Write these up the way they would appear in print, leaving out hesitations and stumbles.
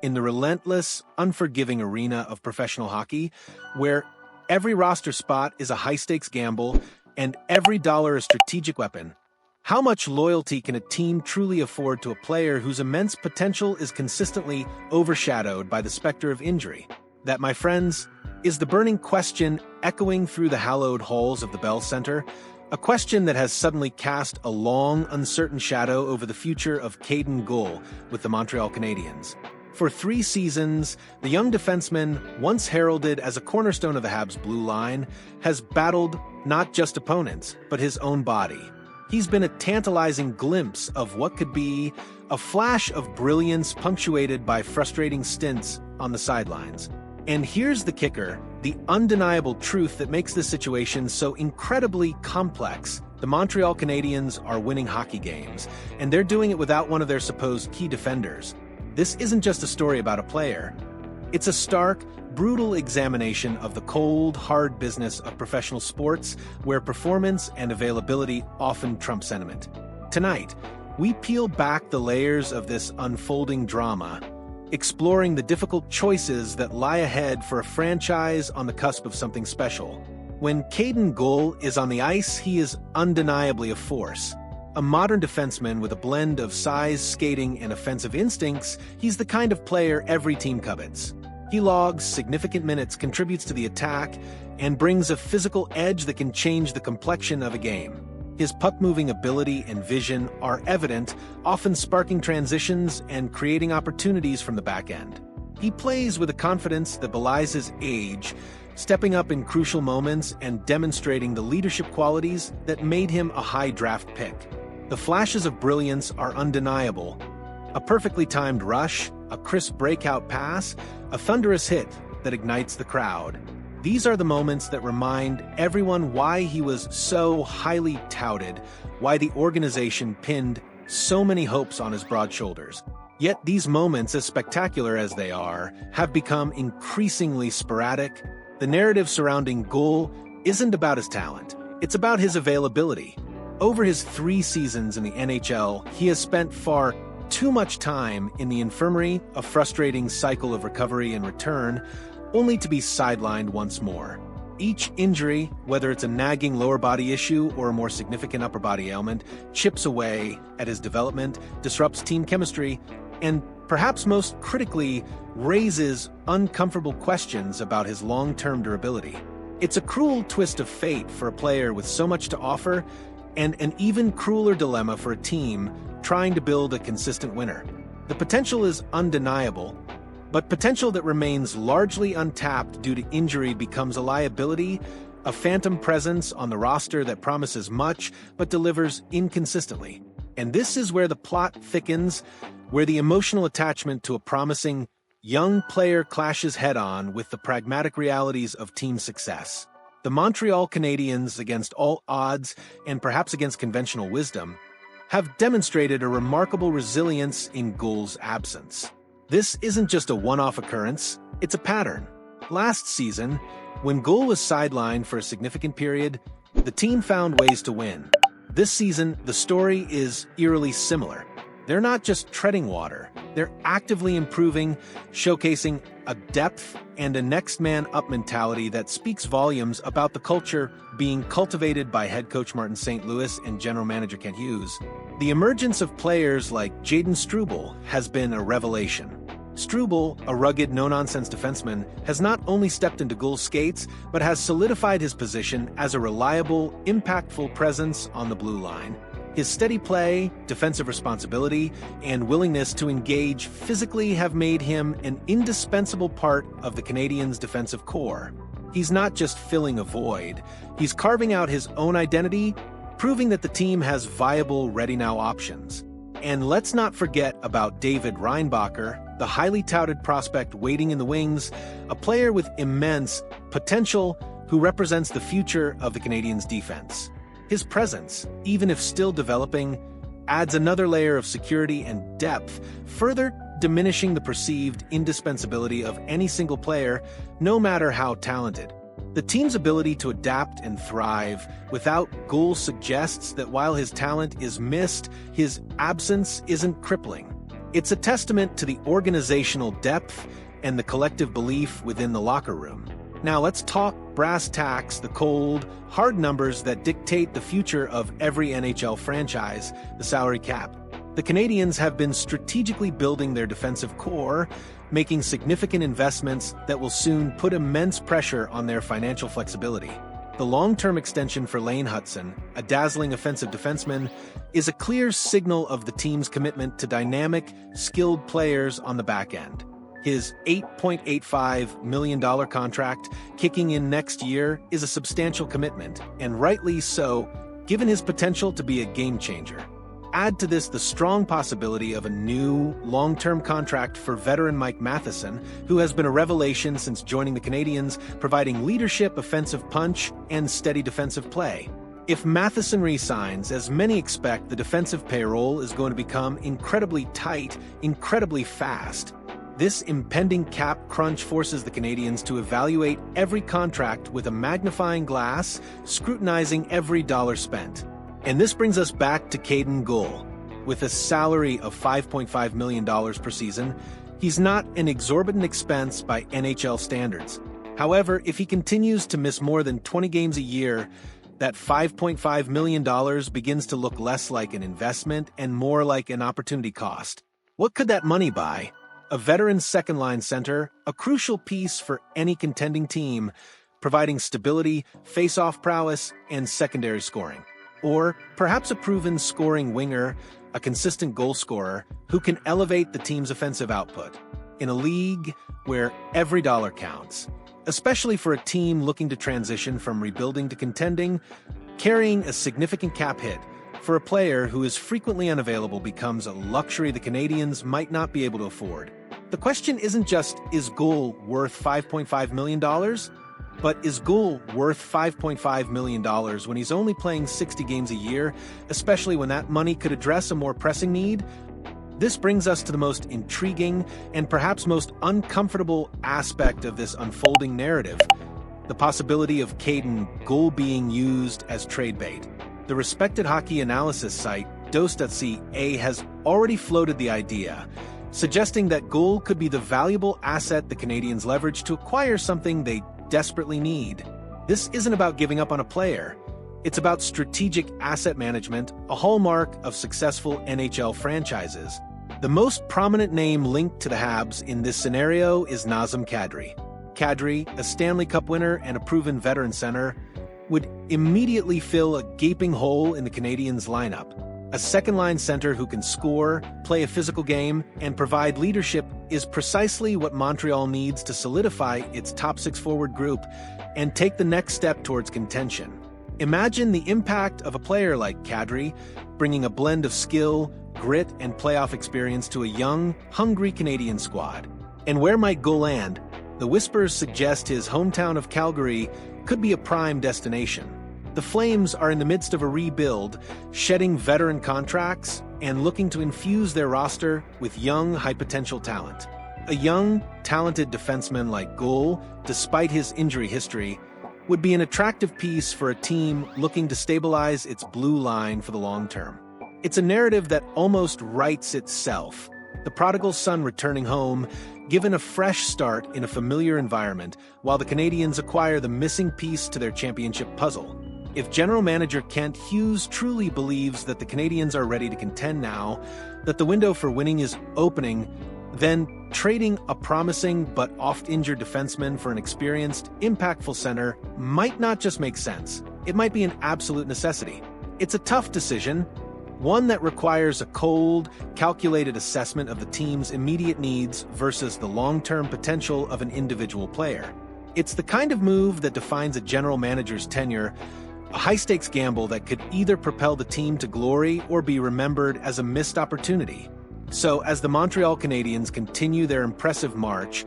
in the relentless, unforgiving arena of professional hockey, where every roster spot is a high-stakes gamble and every dollar a strategic weapon. How much loyalty can a team truly afford to a player whose immense potential is consistently overshadowed by the specter of injury? That, my friends, is the burning question echoing through the hallowed halls of the Bell Center, a question that has suddenly cast a long, uncertain shadow over the future of Kaiden Guhle with the Montreal Canadiens. For 3 seasons, the young defenseman, once heralded as a cornerstone of the Habs' blue line, has battled not just opponents, but his own body. He's been a tantalizing glimpse of what could be a flash of brilliance punctuated by frustrating stints on the sidelines. And here's the kicker, the undeniable truth that makes this situation so incredibly complex. The Montreal Canadiens are winning hockey games, and they're doing it without one of their supposed key defenders. This isn't just a story about a player. It's a stark, brutal examination of the cold, hard business of professional sports, where performance and availability often trump sentiment. Tonight, we peel back the layers of this unfolding drama, exploring the difficult choices that lie ahead for a franchise on the cusp of something special. When Kaiden Guhle is on the ice, he is undeniably a force. A modern defenseman with a blend of size, skating, and offensive instincts, he's the kind of player every team covets. He logs significant minutes, contributes to the attack, and brings a physical edge that can change the complexion of a game. His puck-moving ability and vision are evident, often sparking transitions and creating opportunities from the back end. He plays with a confidence that belies his age, stepping up in crucial moments and demonstrating the leadership qualities that made him a high draft pick. The flashes of brilliance are undeniable. A perfectly timed rush, a crisp breakout pass, a thunderous hit that ignites the crowd. These are the moments that remind everyone why he was so highly touted, why the organization pinned so many hopes on his broad shoulders. Yet these moments, as spectacular as they are, have become increasingly sporadic. The narrative surrounding Gaul isn't about his talent, it's about his availability. Over his 3 seasons in the NHL, he has spent far too much time in the infirmary, a frustrating cycle of recovery and return, only to be sidelined once more. Each injury, whether it's a nagging lower body issue or a more significant upper body ailment, chips away at his development, disrupts team chemistry, and perhaps most critically, raises uncomfortable questions about his long-term durability. It's a cruel twist of fate for a player with so much to offer, and an even crueler dilemma for a team trying to build a consistent winner. The potential is undeniable, but potential that remains largely untapped due to injury becomes a liability, a phantom presence on the roster that promises much but delivers inconsistently. And this is where the plot thickens, where the emotional attachment to a promising young player clashes head-on with the pragmatic realities of team success. The Montreal Canadiens, against all odds and perhaps against conventional wisdom, have demonstrated a remarkable resilience in Goule's absence. This isn't just a one-off occurrence, it's a pattern. Last season, when Gaul was sidelined for a significant period, the team found ways to win. This season, the story is eerily similar. They're not just treading water, they're actively improving, showcasing a depth and a next-man-up mentality that speaks volumes about the culture being cultivated by head coach Martin St. Louis and general manager Kent Hughes. The emergence of players like Jayden Struble has been a revelation. Struble, a rugged, no-nonsense defenseman, has not only stepped into Goule's skates, but has solidified his position as a reliable, impactful presence on the blue line. His steady play, defensive responsibility, and willingness to engage physically have made him an indispensable part of the Canadiens' defensive core. He's not just filling a void, he's carving out his own identity, proving that the team has viable ready-now options. And let's not forget about David Reinbacher, the highly touted prospect waiting in the wings, a player with immense potential who represents the future of the Canadiens' defense. His presence, even if still developing, adds another layer of security and depth, further diminishing the perceived indispensability of any single player, no matter how talented. The team's ability to adapt and thrive without Gaul suggests that while his talent is missed, his absence isn't crippling. It's a testament to the organizational depth and the collective belief within the locker room. Now let's talk brass tacks, the cold, hard numbers that dictate the future of every NHL franchise, the salary cap. The Canadiens have been strategically building their defensive core, making significant investments that will soon put immense pressure on their financial flexibility. The long-term extension for Lane Hutson, a dazzling offensive defenseman, is a clear signal of the team's commitment to dynamic, skilled players on the back end. His $8.85 million contract, kicking in next year, is a substantial commitment, and rightly so, given his potential to be a game-changer. Add to this the strong possibility of a new, long-term contract for veteran Mike Matheson, who has been a revelation since joining the Canadiens, providing leadership, offensive punch, and steady defensive play. If Matheson re-signs, as many expect, the defensive payroll is going to become incredibly tight, incredibly fast. This impending cap crunch forces the Canadiens to evaluate every contract with a magnifying glass, scrutinizing every dollar spent. And this brings us back to Kaiden Guhle. With a salary of $5.5 million per season, he's not an exorbitant expense by NHL standards. However, if he continues to miss more than 20 games a year, that $5.5 million begins to look less like an investment and more like an opportunity cost. What could that money buy? A veteran second-line center, a crucial piece for any contending team, providing stability, face-off prowess, and secondary scoring. Or perhaps a proven scoring winger, a consistent goal scorer, who can elevate the team's offensive output. In a league where every dollar counts, especially for a team looking to transition from rebuilding to contending, carrying a significant cap hit for a player who is frequently unavailable becomes a luxury the Canadiens might not be able to afford. The question isn't just, is Gaul worth $5.5 million? But is Gaul worth $5.5 million when he's only playing 60 games a year, especially when that money could address a more pressing need? This brings us to the most intriguing and perhaps most uncomfortable aspect of this unfolding narrative, the possibility of Kaiden Guhle being used as trade bait. The respected hockey analysis site Dose.ca has already floated the idea, suggesting that Gaul could be the valuable asset the Canadiens leverage to acquire something they desperately need. This isn't about giving up on a player. It's about strategic asset management, a hallmark of successful NHL franchises. The most prominent name linked to the Habs in this scenario is Nazem Kadri. Kadri, a Stanley Cup winner and a proven veteran center, would immediately fill a gaping hole in the Canadiens' lineup. A second-line center who can score, play a physical game, and provide leadership is precisely what Montreal needs to solidify its top six forward group and take the next step towards contention. Imagine the impact of a player like Kadri, bringing a blend of skill, grit, and playoff experience to a young, hungry Canadian squad. And where might Gaul land? The whispers suggest his hometown of Calgary could be a prime destination. The Flames are in the midst of a rebuild, shedding veteran contracts and looking to infuse their roster with young, high-potential talent. A young, talented defenseman like Gaul, despite his injury history, would be an attractive piece for a team looking to stabilize its blue line for the long term. It's a narrative that almost writes itself. The prodigal son returning home, given a fresh start in a familiar environment, while the Canadiens acquire the missing piece to their championship puzzle. If General Manager Kent Hughes truly believes that the Canadiens are ready to contend now, that the window for winning is opening, then trading a promising but oft-injured defenseman for an experienced, impactful center might not just make sense. It might be an absolute necessity. It's a tough decision, one that requires a cold, calculated assessment of the team's immediate needs versus the long-term potential of an individual player. It's the kind of move that defines a general manager's tenure, a high-stakes gamble that could either propel the team to glory or be remembered as a missed opportunity. So, as the Montreal Canadiens continue their impressive march,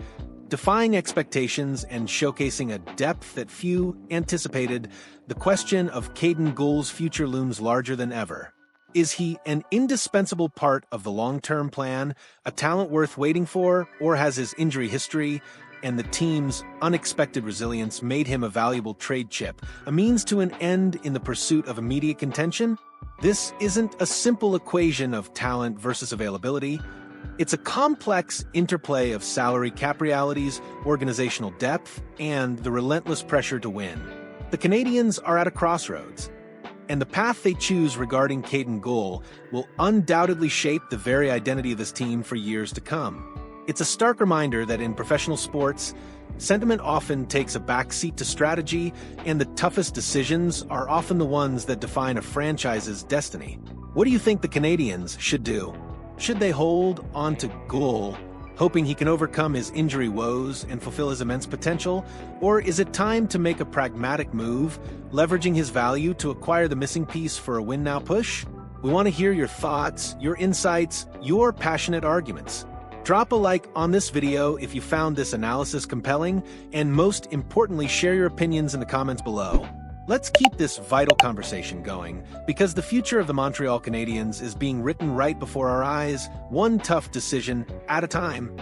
defying expectations and showcasing a depth that few anticipated, the question of Kaiden Guhle's future looms larger than ever. Is he an indispensable part of the long-term plan, a talent worth waiting for, or has his injury history and the team's unexpected resilience made him a valuable trade chip, a means to an end in the pursuit of immediate contention? This isn't a simple equation of talent versus availability. It's a complex interplay of salary cap realities, organizational depth, and the relentless pressure to win. The Canadiens are at a crossroads, and the path they choose regarding Kaiden Guhle will undoubtedly shape the very identity of this team for years to come. It's a stark reminder that in professional sports, sentiment often takes a backseat to strategy, and the toughest decisions are often the ones that define a franchise's destiny. What do you think the Canadiens should do? Should they hold on to Gaul, hoping he can overcome his injury woes and fulfill his immense potential? Or is it time to make a pragmatic move, leveraging his value to acquire the missing piece for a win-now push? We want to hear your thoughts, your insights, your passionate arguments. Drop a like on this video if you found this analysis compelling, and most importantly, share your opinions in the comments below. Let's keep this vital conversation going, because the future of the Montreal Canadiens is being written right before our eyes, one tough decision at a time.